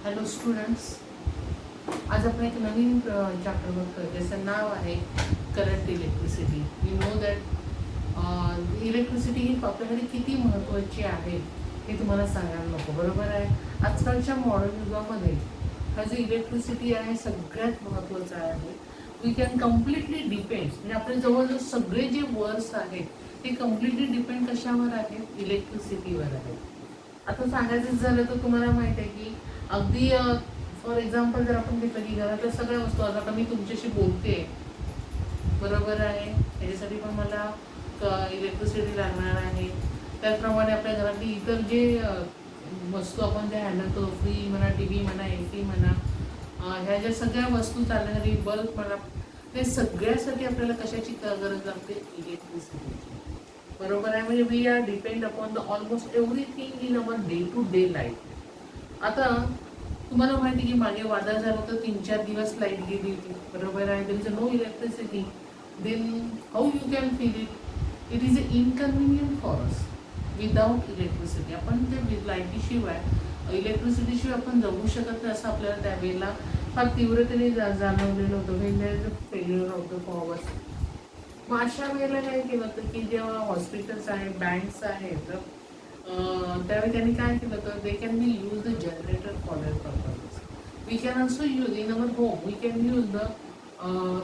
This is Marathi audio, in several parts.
हॅलो स्टुडंट्स, आज आपण एक नवीन चॅप्टर बघतोय ज्याचं नाव आहे current electricity. We know that electricity ही आपल्याकडे किती महत्त्वाची आहे हे तुम्हाला सांगायला नको, बरोबर आहे. आजकालच्या मॉडर्न युगामध्ये हा जो इलेक्ट्रिसिटी आहे सगळ्यात महत्त्वाचा आहे. वी कॅन कम्प्लिटली डिपेंड, म्हणजे आपले जवळजवळ सगळे जे वर्क्स आहेत ते कम्प्लिटली डिपेंड कशावर आहेत? इलेक्ट्रिसिटीवर आहेत. आता सांगायचं झालं तर तुम्हाला माहिती आहे की अगदी फॉर एक्झाम्पल जर आपण घेतलं की घरातल्या सगळ्या वस्तू, आता मी तुमच्याशी बोलते, बरोबर आहे, याच्यासाठी पण मला इलेक्ट्रिसिटी लागणार आहे. त्याचप्रमाणे आपल्या घरातली इतर जे वस्तू आपण त्या हँडल करतो, फ्रीज म्हणा, टी व्ही म्हणा, ए सी म्हणा, ह्या ज्या सगळ्या वस्तू चालण्यासाठी, बल्ब म्हणा, ते सगळ्यासाठी आपल्याला कशाची गरज लागते? इलेक्ट्रिसिटीची, बरोबर आहे. म्हणजे we are depend upon the almost everything in our day to day life. आता तुम्हाला माहिती की मागे वादळ झालं तर 3-4 दिवस लाईट गेली होती, बरोबर आहे. There is no electricity, then how you can feel it? It is a inconvenient for us without electricity. आपण ते लाईटीशिवाय, इलेक्ट्रिसिटीशिवाय आपण जगू शकत नाही, असं आपल्याला त्यावेळेला फार तीव्रतेने जाणवलेलं होतं. When there is a failure of the powers. मग अशा वेळेला काय केलं होतं की जेव्हा हॉस्पिटल्स आहेत, बँक्स आहेत, त्यावेळी त्यांनी काय केलं तर they can be use the generator for that purpose. We can also use in our home, we can use the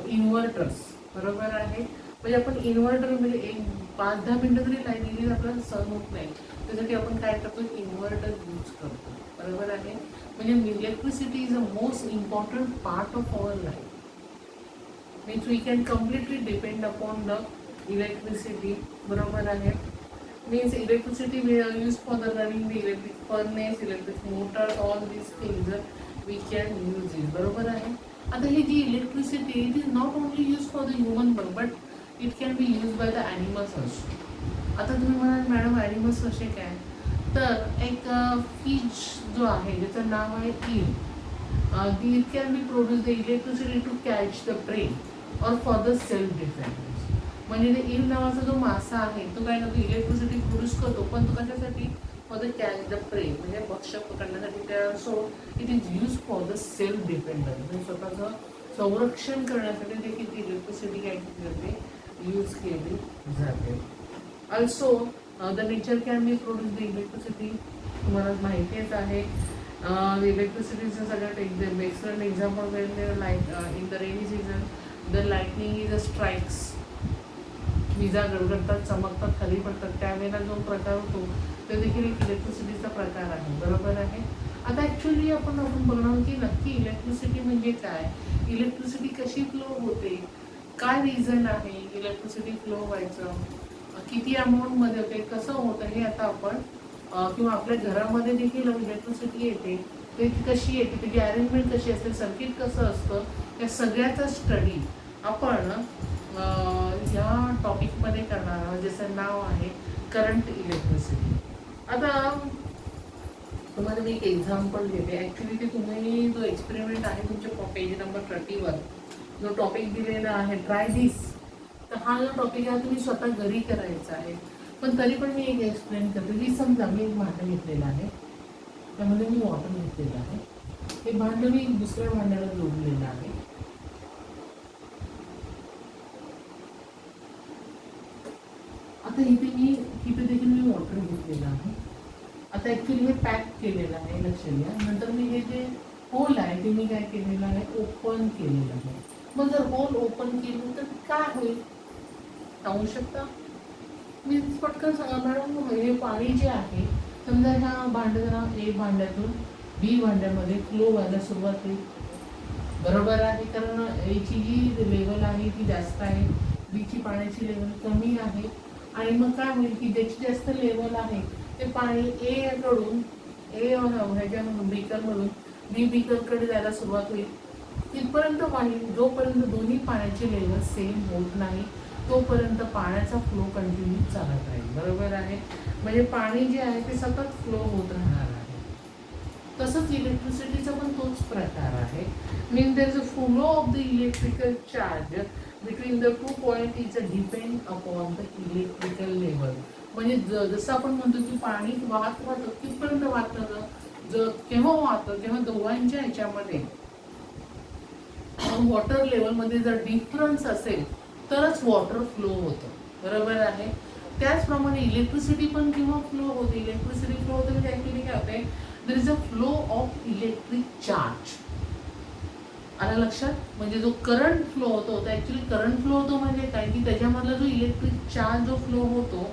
inverters, बरोबर आहे. म्हणजे आपण इन्व्हर्टर, म्हणजे एक 5-10 मिनटं जरी लाईट गेली तर आपल्याला सहन होत नाही, त्यासाठी आपण काय करतो? इन्व्हर्टर यूज करतो, बरोबर आहे. म्हणजे electricity is a most important part of our life. Means we can completely depend upon the electricity, बरोबर आहे. Means electricity use for the running the electric furnace, electric motor, all this things we can use it, बरोबर आहे. आता ही जी electricity, it is not only use for the human but it can be use by the animals also. आता तुम्ही म्हणाल मॅडम ॲनिमल्स कसे काय? तर एक फिश जो आहे ज्याचं नाव आहे eel, it can be produce the electricity to catch the prey और फॉर द सेल्फ डिफेन्स. म्हणजे ते ईल नावाचा जो मासा आहे तो काय करतो? इलेक्ट्रिसिटी प्रोड्यूस करतो, पण तो कशासाठी? फॉर द कॅच द प्रे, म्हणजे भक्षक पकडण्यासाठी. त्या so it is use for the self dependence, म्हणजे स्वतःचं संरक्षण करण्यासाठी देखील ती इलेक्ट्रिसिटी काय केली जाते? यूज केली जाते. Also the nature can be produce the electricity, तुम्हाला माहितीच आहे. इलेक्ट्रिसिटीचं सगळ्यात excellent example when light in the rainy season the lightning is a strikes. विजा गडगडतात, चमकतात, खाली पडतात, त्यावेळेला जो प्रकार होतो तो देखील एक इलेक्ट्रिसिटीचा प्रकार आहे, बरोबर आहे. आता ॲक्च्युली आपण बघणार की नक्की इलेक्ट्रिसिटी म्हणजे काय, इलेक्ट्रिसिटी कशी फ्लो होते, काय रिझन आहे इलेक्ट्रिसिटी फ्लो व्हायचं, किती अमाऊंटमध्ये होते, कसं होतं हे आता आपण किंवा आपल्या घरामध्ये देखील इलेक्ट्रिसिटी येते ते कशी येते, त्याची अरेंजमेंट कशी असते, सर्किट कसं असतं, या सगळ्याचा स्टडी आपण ह्या टॉपिकमध्ये करणार, ज्याचं नाव आहे करंट इलेक्ट्रिसिटी. आता तुम्हाला मी एक एक्झाम्पल देते. ॲक्च्युली ते तुम्ही जो एक्सपेरिमेंट आहे तुमच्या पेज नंबर 30वर जो टॉपिक दिलेला आहे ट्राय दिस, तर हा जो टॉपिक आहे तुम्ही स्वतः घरी करायचा आहे. पण तरी पण मी एक एक्सप्लेन करते की समजा मी एक भांडं घेतलेलं आहे, त्यामध्ये मी वॉटर घेतलेलं आहे, हे भांडं मी दुसऱ्या भांड्याला जोडलेलं आहे. आता इथे देखील मी वॉटर घेतलेलं आहे. आता ॲक्च्युली हे पॅक केलेलं आहे, लक्ष द्या. नंतर मी हे जे होल आहे ते मी काय केलेलं आहे? ओपन केलेलं आहे. मग जर होल ओपन केलं तर काय होईल सांगू शकता? मी पटकन सांगा मॅडम. हे पाणी जे आहे समजा ह्या भांड्याला ए भांड्यातून बी भांड्यामध्ये फ्लो व्हायला सुरुवात होईल, बरोबर आहे. कारण एची जी लेवल आहे ती जास्त आहे, बीची पाण्याची लेवल कमी आहे. आणि मग काय होईल की ज्याची जास्त लेवल आहे ते पाणी ए कडून ह्याच्या बीकरमधून बी बीकरकडे जायला सुरुवात होईल. तिथपर्यंत पाणी, जोपर्यंत दोन्ही पाण्याची लेवल सेम होत नाही तोपर्यंत पाण्याचा फ्लो कंटिन्यू चालत राहील, बरोबर आहे. म्हणजे पाणी जे आहे ते सतत फ्लो होत राहणार आहे. तसंच इलेक्ट्रिसिटीचा पण तोच प्रकार आहे. Mean there is a flow of the electrical charge between the 2 point is a depend upon the electrical level. म्हणजे जसं आपण म्हणतो की पाणी वाहत तिथपर्यंत वाहत जर केव्हा वाहतं, जेव्हा दोघांच्या ह्याच्यामध्ये वॉटर लेवलमध्ये जर डिफरन्स असेल तरच वॉटर फ्लो होतं, बरोबर आहे. त्याचप्रमाणे इलेक्ट्रिसिटी पण केव्हा फ्लो होते, इलेक्ट्रिसिटी फ्लो होते म्हणजे ॲक्च्युली काय होते, there is a flow of electric charge. आलं लक्षात. म्हणजे जो करंट फ्लो होतो तो ॲक्च्युली करंट फ्लो होतो म्हणजे काय की त्याच्यामधला जो इलेक्ट्रिक चार्ज जो फ्लो होतो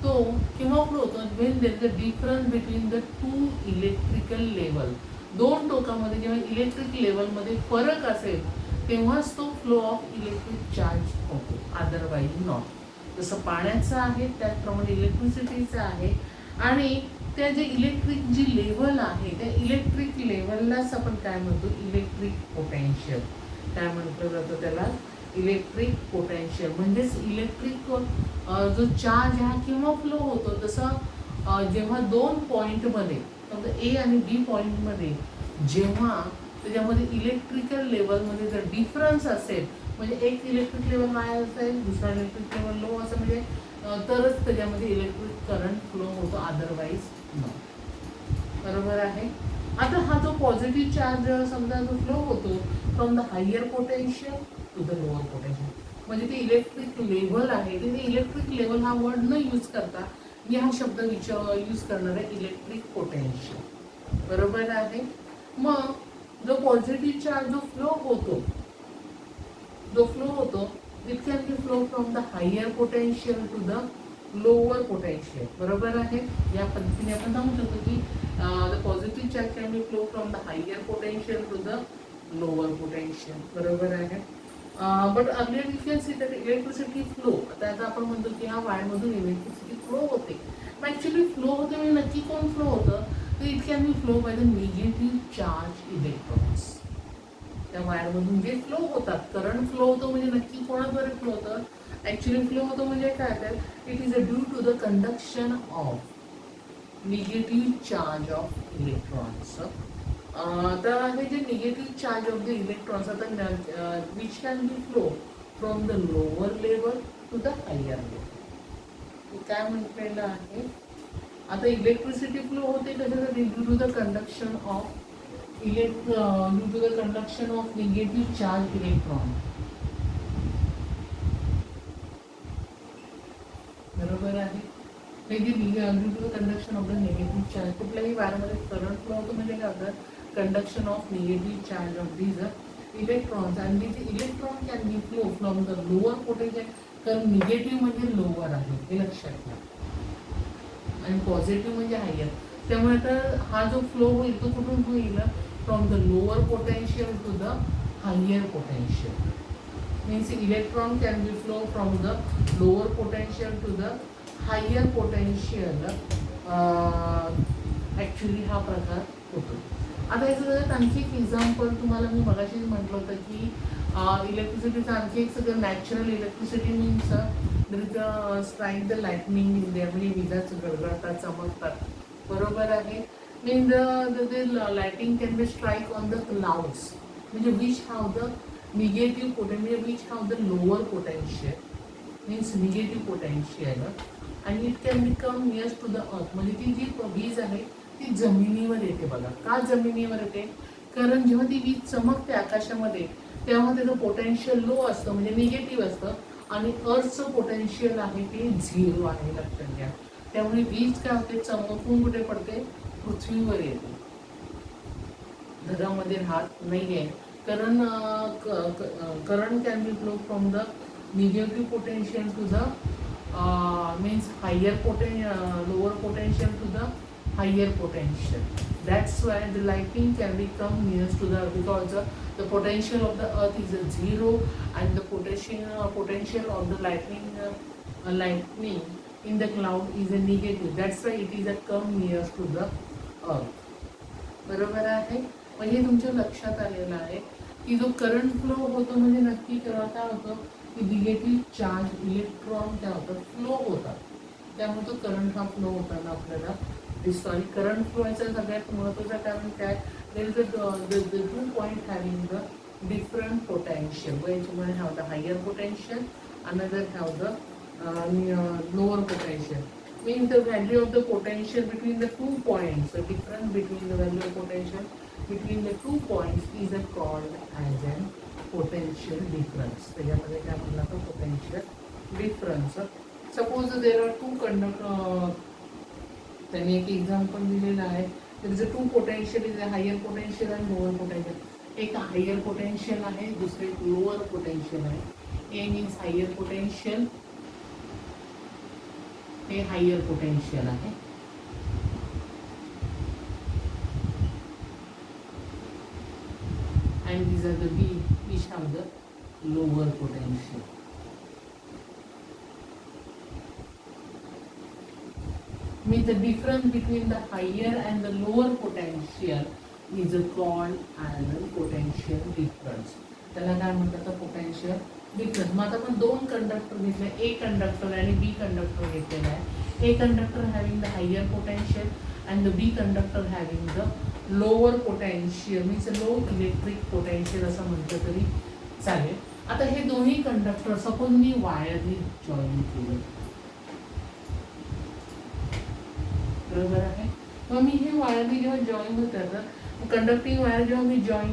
तो केव्हा फ्लो होतो, when there is a difference between the to electrical level. दोन टोकामध्ये जेव्हा इलेक्ट्रिक लेवलमध्ये फरक असेल तेव्हाच तो फ्लो ऑफ इलेक्ट्रिक चार्ज होतो, अदरवाईज नॉट. जसं पाण्याचं आहे त्याचप्रमाणे इलेक्ट्रिसिटीचं आहे. आणि त्या जे इलेक्ट्रिक जी लेवल आहे त्या इलेक्ट्रिक लेवललाच आपण काय म्हणतो, इलेक्ट्रिक पोटेन्शियल. काय म्हटलं जातं त्याला, इलेक्ट्रिक पोटेन्शियल. म्हणजेच इलेक्ट्रिक जो चार्ज हा केव्हा फ्लो होतो, तसं जेव्हा दोन पॉईंटमध्ये समजा ए आणि बी पॉईंटमध्ये जेव्हा त्याच्यामध्ये इलेक्ट्रिकल लेवलमध्ये जर डिफरन्स असेल, म्हणजे एक इलेक्ट्रिक लेवल हाय असेल दुसरा इलेक्ट्रिक लेवल लो असं म्हणजे तरच त्याच्यामध्ये इलेक्ट्रिक करंट फ्लो होतो, अदरवाईज नॉट, बरोबर आहे. आता हा जो पॉझिटिव्ह चार्ज समजा जो फ्लो होतो from the higher potential to the lower potential, म्हणजे ते इलेक्ट्रिक लेवल आहे ते इलेक्ट्रिक लेवल हा वर्ड न यूज करता मी हा शब्द यूज करणार आहे, इलेक्ट्रिक पोटेन्शियल, बरोबर आहे. मग जो पॉझिटिव्ह चार्ज जो फ्लो होतो it can be flow from the higher potential to the lower potential, बरोबर आहे. या पद्धतीने आपण सांगू शकतो की the positive charge can be flow from the higher potential to the lower potential, बरोबर आहे. But earlier you can see that electricity flow, आता आता आपण म्हणतो की ह्या वायरमधून इलेक्ट्रिसिटी फ्लो होते, पण ॲक्च्युली फ्लो होते म्हणजे नक्की कोण फ्लो होतं, तर it can be flow by the negative charge electrons. त्या वायरमधून जे फ्लो होतात, करंट फ्लो होतो म्हणजे नक्की कोणाद्वारे फ्लो होतं, ॲक्च्युली फ्लो होतो म्हणजे काय तर it is a due to the conduction of negative charge of electrons. तर हे जे negative charge of the electrons आता which can be flow from the lower level to the higher level. काय म्हटलेलं आहे, आता इलेक्ट्रिसिटी फ्लो होते कशासाठी, due to the conduction of due to the conduction of negative charge electron, बरोबर आहे. Due to the conduction of the negative charge, कुठल्याही वायरमध्ये करंट फ्लो होतो म्हणजे काय होतं, conduction of negative charge of these electrons. आणि this electron can be flow from the lower potential, कारण निगेटिव्ह म्हणजे लोअर आहे हे लक्षात घ्या आणि पॉझिटिव्ह म्हणजे हायर. त्यामुळे तर हा जो फ्लो होईल तो कुठून होईल, from the lower potential to the higher potential. Means electron can be flow from the lower potential to the higher potential. Actually हा प्रकार होतो. आता याचं जर आणखी एक एक्झाम्पल तुम्हाला मी मगाशीच म्हटलं होतं की इलेक्ट्रिसिटीचं आणखी एक सगळं natural electricity means strike the lightning in there, म्हणजे विजा गडगडतात चमकतात, बरोबर आहे. Mean the lighting can be strike on the clouds, म्हणजे which have the negative potential, which have the lower potential means negative potential. आणि it can become nears to the earth, म्हणजे ती जी वीज आहे ती जमिनीवर येते. बघा का जमिनीवर येते, कारण जेव्हा ती वीज चमकते आकाशामध्ये तेव्हा त्याचं पोटेन्शियल लो असतं म्हणजे निगेटिव्ह असतं आणि अर्थचं पोटेन्शियल आहे ते झिरो आहे, लक्षात घ्या. त्यामुळे वीज काय होते, चमकून कुठे पडते, पृथ्वीवर येते, ढगामध्ये राहत नाहीये. कारण current can be flow from the negative potential to the means lower potential to the higher potential. That's why the lighting can become nearest to the earth, because the potential of the earth is a zero and the potential of the lightning in the cloud is a negative. That's why it is a come nearest to the earth. बरोबर आहे. म्हणजे तुमच्या लक्षात आलेलं आहे की जो करंट फ्लो होतो म्हणजे नक्की काय होतं की निगेटिव्ह चार्ज इलेक्ट्रॉन काय होतात, फ्लो होतात. त्यामुळे तो करंट हा फ्लो होताना आपल्याला दिसतो. आणि करंट फ्लो याचं सगळ्यात महत्त्वाचं कारण काय, there is the two point having the different potential. याच्यामध्ये have the higher potential, another have the lower potential. means the value of the potential between the 2 points, the difference between the value of potential between the 2 points is called as an potential difference. त्याच्यामध्ये काय म्हणला तर potential difference. Suppose there are two conductor, त्यांनी एक एक्झाम्पल दिलेलं आहे. there is a two potential, is a higher potential and lower potential. एक हायर पोटेन्शियल आहे, दुसरे लोअर पोटेन्शियल आहे. ए मीन्स हायर पोटेन्शियल, हे हायर पोटेन्शियल आहे. and these are the B, which have the lower potential. Means the difference between the higher and the lower potential is called as a potential difference. त्याला काय म्हणतात पोटेन्शियल डिफरन्स. मग आता आपण दोन कंडक्टर घेतले, ए कंडक्टर आणि बी कंडक्टर घेतलेला आहे. A conductor having the higher potential and the B conductor having the lower potential, means low electric potential असं म्हटलं तरी चालेल. आता हे दोन्ही कंडक्टर सपोज मी वायरनी जॉईन केलं, बरोबर आहे. मग मी हे वायरनी जेव्हा जॉईन होतात ना, कंडक्टिंग वायर जेव्हा मी जॉईन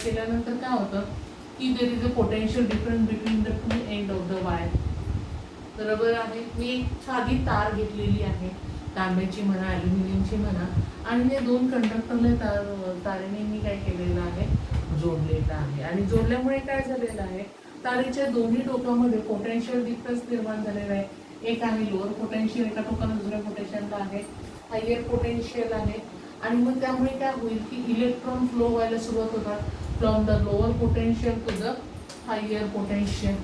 केल्यानंतर काय होतं की there is a potential difference between the to end of the wire. बरोबर आहे. मी एक साधी तार घेतलेली आहे, तांब्याची म्हणा ॲल्युमिनियमची म्हणा, आणि या दोन कंडक्टरला तारेने मी काय केलेलं आहे, जोडलेलं आहे. आणि जोडल्यामुळे काय झालेलं आहे, तारेच्या दोन्ही टोकामध्ये पोटेन्शियल डिफरन्स निर्माण झालेला आहे. एक आहे लोअर पोटेन्शियल, एका टोकाला दुसऱ्या पोटेन्शियलला आहे हायर पोटेन्शियल आहे. आणि मग त्यामुळे काय होईल की इलेक्ट्रॉन फ्लो व्हायला सुरुवात होतात from the lower potential to the higher potential.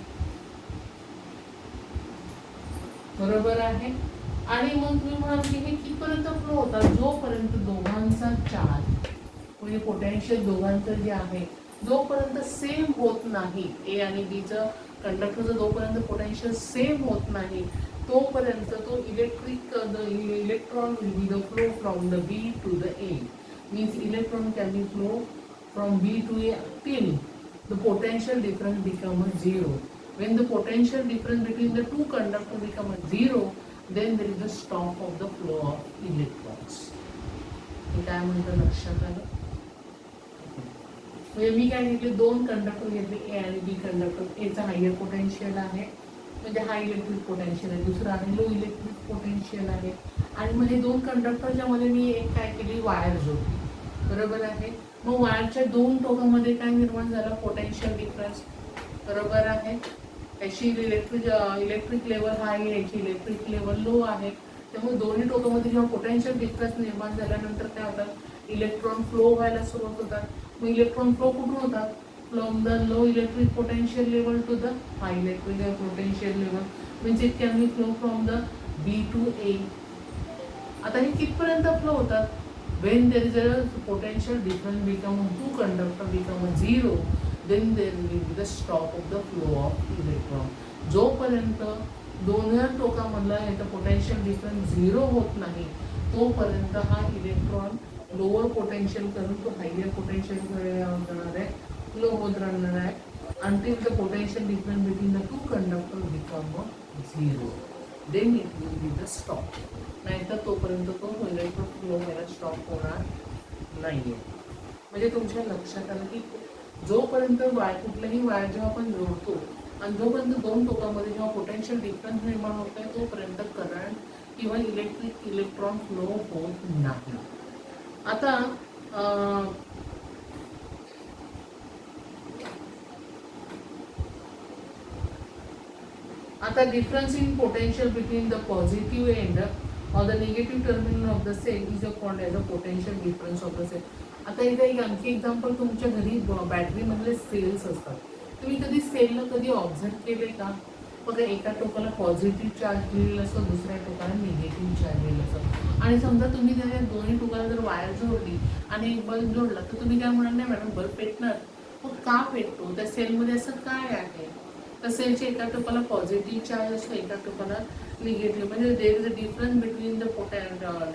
बरोबर आहे. आणि मग तुम्ही म्हणाल की हे कितपर्यंत फ्लो होतात, जोपर्यंत दोघांचा चार्ज म्हणजे पोटेन्शियल दोघांचं जे आहे जोपर्यंत सेम होत नाही, ए आणि बीचं कंडक्टरचं जोपर्यंत पोटेन्शियल सेम होत नाही तोपर्यंत तो electron will be the flow from the B to the A. Means electron can be flow from B to A till the potential difference become a zero. When the potential difference between the two conductors become a zero, then there is a stop of the flow of electrons. हे काय म्हणतं लक्षात आलं. म्हणजे मी काय घेतले, दोन कंडक्टर घेतले, ए आणि बी कंडक्टर. एचा हायर पोटेन्शियल आहे म्हणजे हाय इलेक्ट्रिक पोटेन्शियल आहे, दुसरा आहे लो इलेक्ट्रिक पोटेन्शियल आहे. आणि मग हे दोन कंडक्टरच्या मध्ये मी एक काय केली, वायर जोडली. बरोबर आहे. मग वायरच्या दोन टोकामध्ये काय निर्माण झाला, पोटेन्शियल डिफरन्स. बरोबर आहे. याची इलेक्ट्रिक लेवल हाय आहे, याची इलेक्ट्रिक लेवल लो आहे. त्यामुळे दोन्ही टोकामध्ये जेव्हा पोटेन्शियल डिफरन्स निर्माण झाल्यानंतर काय होतं, इलेक्ट्रॉन फ्लो व्हायला सुरुवात होतात. मग इलेक्ट्रॉन फ्लो कुठून होतात, from the low electric potential level to the high electric potential level. Means it can be flow from the B to A. आता हे कितपर्यंत फ्लो होतात, when there is a potential difference become two conductor become a zero, then there will be the stop of the flow of electron. जोपर्यंत दोन्ही टोकामधला याचा पोटेन्शियल डिफरन्स झिरो होत नाही तोपर्यंत हा इलेक्ट्रॉन लोअर पोटेन्शियल करून तो हायर पोटेन्शियल जाणार आहे, फ्लो होत राहणार आहे until the potential difference between the two conductors become a zero. Then it will be the stop. नाहीतर तोपर्यंत तो इलेक्ट्रॉन फ्लो व्हायला स्टॉप होणार नाहीये. म्हणजे तुमच्या लक्षात आलं की जोपर्यंत कुठल्याही वायर जेव्हा आपण जोडतो आणि जोपर्यंत दोन टोकामध्ये जेव्हा पोटेन्शियल डिफरन्स निर्माण होत आहे तोपर्यंत करंट किंवा इलेक्ट्रॉन फ्लो होत नाही. आता difference in potential between the positive end or the negative terminal of the cell is called as a potential difference of the cell. आता इथे एक आणखी एक्झाम्पल, तुमच्या घरी बॅटरी मधले सेल्स असतात. तुम्ही कधी सेलला कधी ऑब्झर्व केले का? बघा, एका टोकाला पॉझिटिव्ह चार्ज दिलेला असतो, दुसऱ्या टोकाला निगेटिव्ह चार्ज दिलेला असतो. आणि समजा तुम्ही त्या दोन्ही टोकाला जर वायर जोडली आणि एक बल्ब जोडला तर तुम्ही काय म्हणणार, नाही मॅडम बल्ब पेटणार. मग का पेटतो, त्या सेलमध्ये असं काय आहे? तर सेलच्या एका टोकाला पॉझिटिव्ह चार्ज असतो, एका टोकाला निगेटिव्ह. म्हणजे there is a difference between the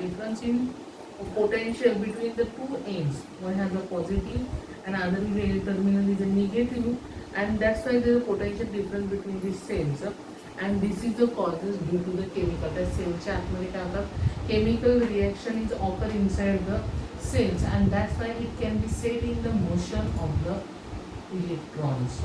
difference in potential between the two ends. One has a positive and other terminal is a negative, and that's why there is a potential difference between these cells. And this is the causes due to the chemical. त्या सेलच्या आतमध्ये काय होतात, chemical reaction is occur inside the cells and that's why it can be set in the motion of the electrons.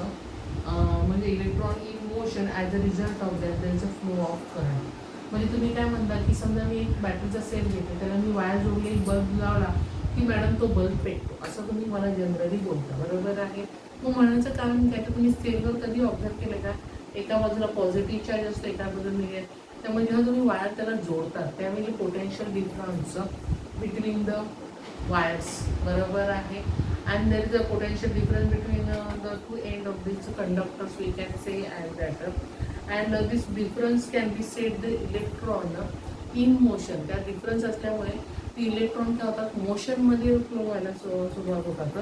म्हणजे electron in motion as a result of that there is a flow of current. म्हणजे तुम्ही काय म्हणता की समजा मी एक बॅटरीचा सेल घेते, त्याला मी वायर जोडली, एक बल्ब लावला की मॅडम तो बल्ब पेटतो, असं तुम्ही मला जनरली बोलता, बरोबर आहे. मग म्हणायचं कारण काय, तर तुम्ही सेलवर कधी ऑब्झर्व केलं का, एका बाजूला पॉझिटिव्ह चार्ज असतो, एका बाजूला निगेटिव्ह. त्यामुळे जेव्हा तुम्ही वायर त्याला जोडतात त्यावेळी potential difference between the wires, बरोबर आहे. and there is a potential difference between the two end of these conductors, we can say as that, and this difference can be said the electron in motion. त्या डिफरन्स असल्यामुळे ती इलेक्ट्रॉन काय होतात, मोशन मध्ये फ्लो व्हायला सुरुवात होतात,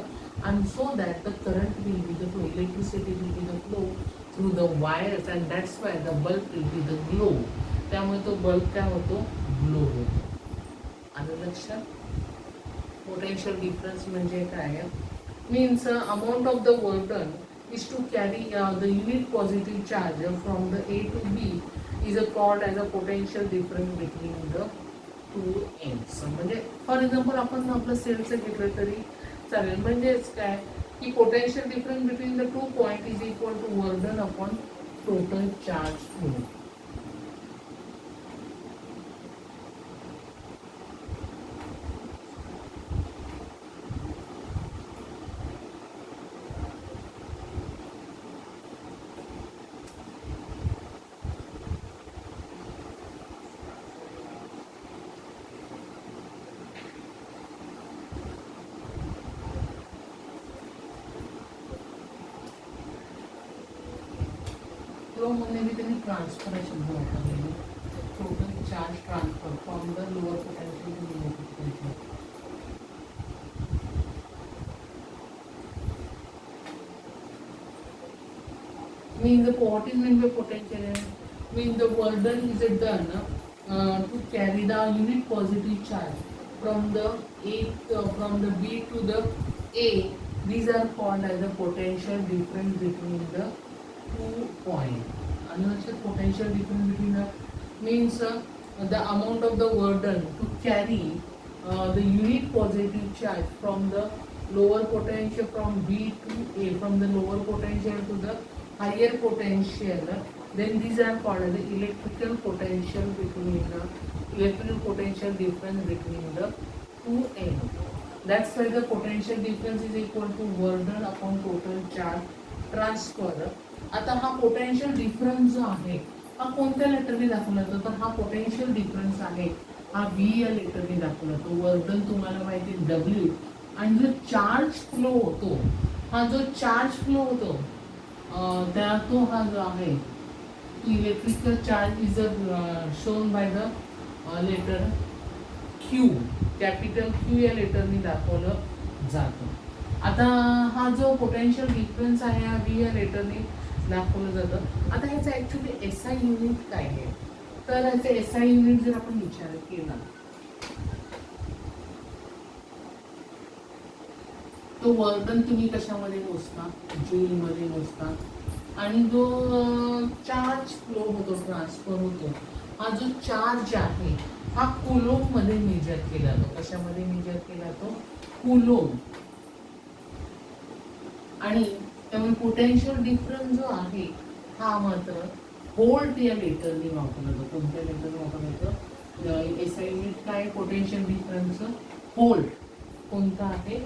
and so that the current will be the flow, electricity will be the flow through the wires and that's why the bulb will be the glow. त्यामुळे तो बल्ब काय होतो, ग्लो होतो. आलं लक्षात. पोटेन्शियल डिफरन्स म्हणजे काय, means amount of the work done is to carry the unit positive charge from the A to B is a called as a potential difference between the two ends. म्हणजे फॉर एक्झाम्पल आपण आपलं सेलचं घेतलं तरी चालेल. म्हणजेच काय की potential difference between the two point is equal to work done upon total charge flow. मध्ये मी त्यांनी ट्रान्सफरेशन वापरलेली, total charge transfer from the lower potential to lower potential. Mean the what is meant by potential? Mean the work done is done to carry the unit positive charge from the from the B to the A. These are called as the potential difference between the 2 points. And potential difference between the means the amount of the work done to carry the unit positive charge from the lower potential from B to A, from the lower potential to the higher potential. Then these are called as the electrical potential difference between the two ends. That's why the potential difference is equal to work done upon total charge transfer. आता हा पोटेन्शियल डिफरन्स जो आहे हा कोणत्या लेटरने दाखवला जातो, तर हा पोटेन्शियल डिफरन्स आहे हा व्ही या लेटरने दाखवला जातो. वर्क डन तुम्हाला माहिती डब्ल्यू, आणि जो चार्ज फ्लो होतो, हा जो चार्ज फ्लो होतो त्या तो हा जो आहे electrical charge is shown by the letter Q, capital Q या लेटरने दाखवलं जातं. आता हा जो पोटेन्शियल डिफरन्स आहे हा व्ही या लेटरने दाखवलं जातं. आता ह्याचं ॲक्च्युली एस आय युनिट काय आहे, तर ह्याचं एस आय युनिट जर आपण विचार केला तो वर्धन तुम्ही कशामध्ये मोजता, जूलमध्ये मोजता. आणि जो चार्ज फ्लो होतो, ट्रान्सफर होतो, हा जो चार्ज आहे हा कुलोममध्ये मेजर केला जातो. कशामध्ये मेजर केला जातो, कुलोम. आणि त्यामुळे पोटेन्शियल डिफरन्स जो आहे हा मात्र व्होल्ट या लेटरने वापरला जातो. कोणत्या लेटरने वापरला जातो, एस आय युनिट काय, पोटेन्शियल डिफरन्स व्होल्ट. कोणता आहे,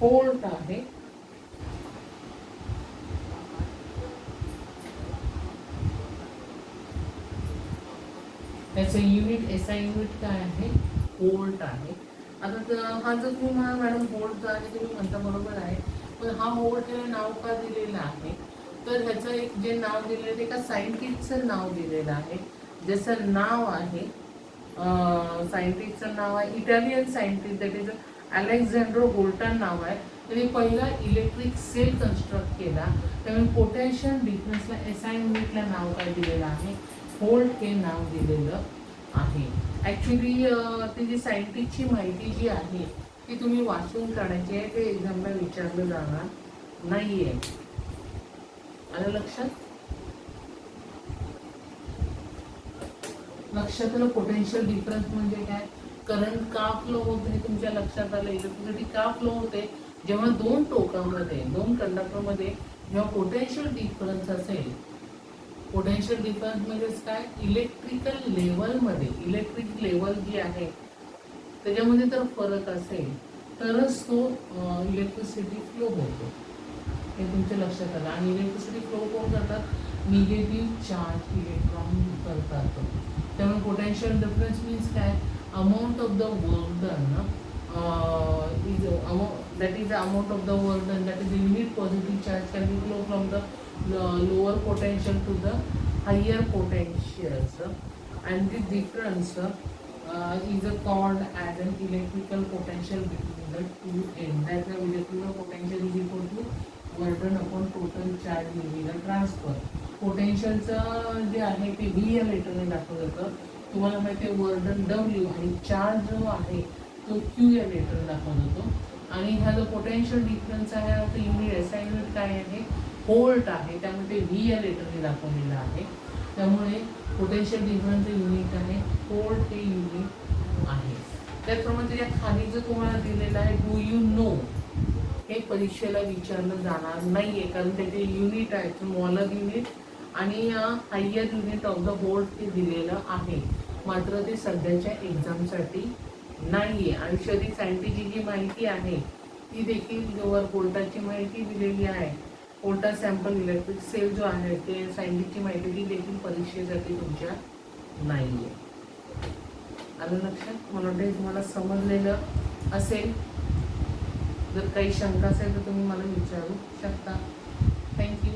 व्होल्ट आहे. त्याचं युनिट एस आय युनिट काय आहे, व्होल्ट आहे. आता हा जर तुम्ही मॅडम व्होल्ट जो आहे तुम्ही म्हणता बरोबर आहे, पण हा व्होल्ट हे नाव का दिलेलं आहे, तर ह्याचं एक जे नाव दिलेलं ते एका सायंटिस्टचं नाव दिलेलं आहे. ज्याचं नाव आहे सायंटिस्टचं नाव आहे इटालियन सायंटिस्ट, दॅट इज अलेक्झांड्रो व्होल्टन नाव आहे. त्यांनी पहिला इलेक्ट्रिक सेल कन्स्ट्रक्ट केला. त्यामुळे पोटेन्शियल डिफरन्सला एस आय युनिटला नाव काय दिलेलं आहे, व्होल्ट हे नाव दिलेलं आहे. ॲक्च्युली ती जी सायंटिस्टची माहिती जी आहे ती तुम्ही वाचून काढायची आहे, ते एक्झामला विचारलं जाणार नाही आहे. आलं लक्षात. लक्षात आलं पोटेन्शियल डिफरन्स म्हणजे काय, करंट का फ्लो होत हे तुमच्या लक्षात आलं. इलेक्ट्रिसिटी का फ्लो होते, जेव्हा दोन टोकामध्ये दोन कंडक्टरमध्ये जेव्हा पोटेन्शियल डिफरन्स असेल. पोटेन्शियल डिफरन्स म्हणजेच काय, इलेक्ट्रिकल लेवलमध्ये इलेक्ट्रिक लेवल जी आहे त्याच्यामध्ये जर फरक असेल तरच तो इलेक्ट्रिसिटी फ्लो होतो, हे तुमच्या लक्षात आलं. आणि इलेक्ट्रिसिटी फ्लो कोण करतात, निगेटिव्ह चार्ज इलेक्ट्रॉन करतात. त्यामुळे पोटेन्शियल डिफरन्स मीन्स काय, amount of the work done is that is the amount of the work done, that is the unit positive charge can be flow from the lower potential to the higher potentials, and the difference is called as an electrical potential between the two ends. That the electrical potential is equal to work done upon total charge during the transfer. पोटेन्शियलचं जे आहे ते व्ही या लेटरने दाखवलं जातं. तुम्हाला माहिती आहे वर्क डन डब्ल्यू आणि चार्ज जो आहे तो क्यू या लेटर दाखवला जातो. आणि हा जो पोटेन्शियल डिफरन्स आहे तो युनिट एसआय युनिट काय आहे, व्होल्ट आहे, त्यामुळे ते व्ही या लेटरने दाखवलेलं आहे. त्यामुळे पोटेन्शियल डिफरन्स युनिट आहे व्होल्ट हे युनिट आहे. त्याचप्रमाणे त्याच्या खाली जो तुम्हाला दिलेला आहे डू यू नो, हे परीक्षेला विचारलं जाणार नाहीये, कारण त्याचे युनिट आहे स्मॉलर युनिट आणि higher unit of the volt ते दिलेलं आहे. मात्र ते सध्याच्या एक्झामसाठी नाहीये. आणि शरीर सायंटिफिक जी माहिती आहे ती देखील वर व्होल्टाची माहिती दिलेली आहे. व्होल्टा सॅम्पल इलेक्ट्रिक सेल जो आहे ते सायंटिफिकची माहिती ती देखील परीक्षेसाठी तुमच्या नाहीये. आलं लक्षात. मला वाटतं तुम्हाला समजलेलं असेल. जर काही शंका असेल तर तुम्ही मला विचारू शकता. थँक्यू.